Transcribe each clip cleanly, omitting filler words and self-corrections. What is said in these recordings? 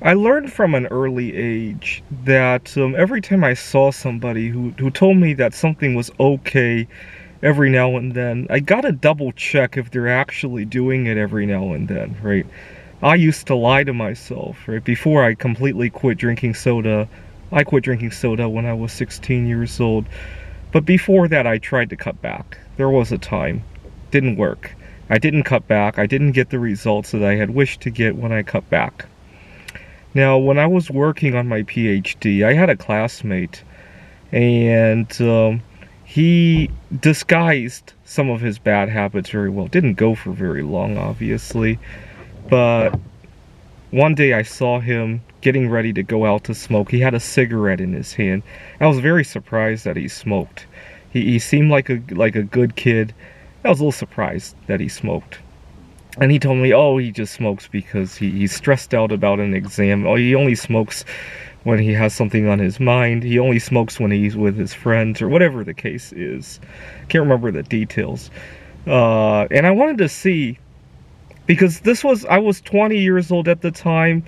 I learned from an early age that every time I saw somebody who told me that something was okay every now and then, I gotta double check if they're actually doing it every now and then, right? I used to lie to myself, right? Before I completely quit drinking soda, I quit drinking soda when I was 16 years old. But before that, I tried to cut back. There was a time. Didn't work. I didn't cut back. I didn't get the results that I had wished to get when I cut back. Now, when I was working on my PhD, I had a classmate, and he disguised some of his bad habits very well. Didn't go for very long, obviously, but one day I saw him getting ready to go out to smoke. He had a cigarette in his hand. I was very surprised that he smoked. He seemed like a good kid. I was a little surprised that he smoked. And he told me, oh, he just smokes because he's stressed out about an exam. Oh, he only smokes when he has something on his mind. He only smokes when he's with his friends, or whatever the case is. Can't remember the details. And I wanted to see, because I was 20 years old at the time,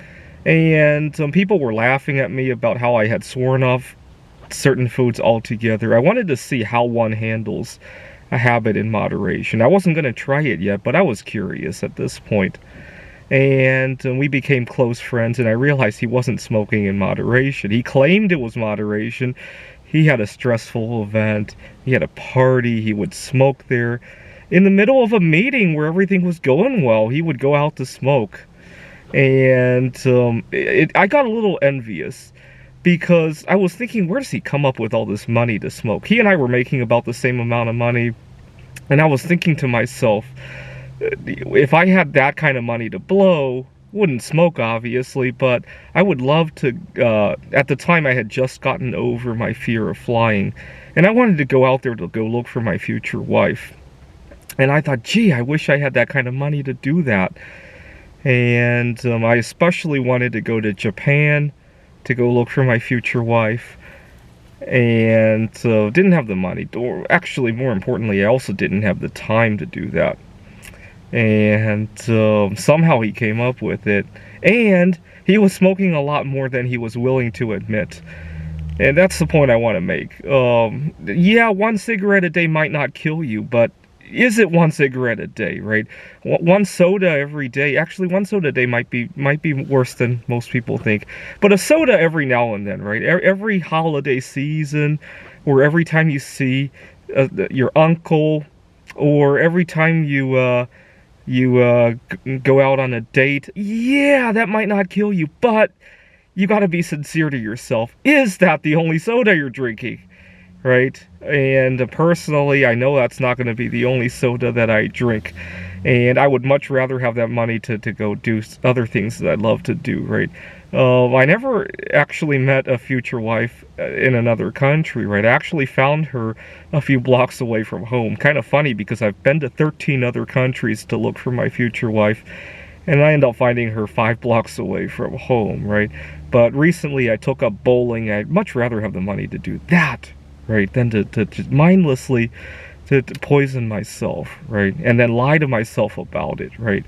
and people were laughing at me about how I had sworn off certain foods altogether. I wanted to see how one handles a habit in moderation. I wasn't going to try it yet, but I was curious at this point. And we became close friends, and I realized he wasn't smoking in moderation. He claimed it was moderation. He had a stressful event. He had a party. He would smoke there. In the middle of a meeting where everything was going well, he would go out to smoke. And I got a little envious, because I was thinking, where does he come up with all this money to smoke? He and I were making about the same amount of money, and I was thinking to myself, if I had that kind of money to blow, wouldn't smoke obviously, but I would love to, at the time I had just gotten over my fear of flying, and I wanted to go out there to go look for my future wife. And I thought, gee, I wish I had that kind of money to do that. And I especially wanted to go to Japan to go look for my future wife, and didn't have the money, or actually more importantly, I also didn't have the time to do that. And somehow he came up with it, and he was smoking a lot more than he was willing to admit. And that's the point I want to make. Yeah, one cigarette a day might not kill you, but is it one cigarette a day, right? One soda every day. Actually, one soda a day might be worse than most people think. But a soda every now and then, right? Every holiday season, or every time you see your uncle, or every time you go out on a date. Yeah, that might not kill you, but you got to be sincere to yourself. Is that the only soda you're drinking? Right? And personally, I know that's not going to be the only soda that I drink, and I would much rather have that money to go do other things that I love to do, right? I never actually met a future wife in another country, right? I actually found her a few blocks away from home. Kind of funny, because I've been to 13 other countries to look for my future wife, and I end up finding her 5 blocks away from home, right? But recently I took up bowling. I'd much rather have the money to do that, right, than to mindlessly to poison myself, right, and then lie to myself about it, right?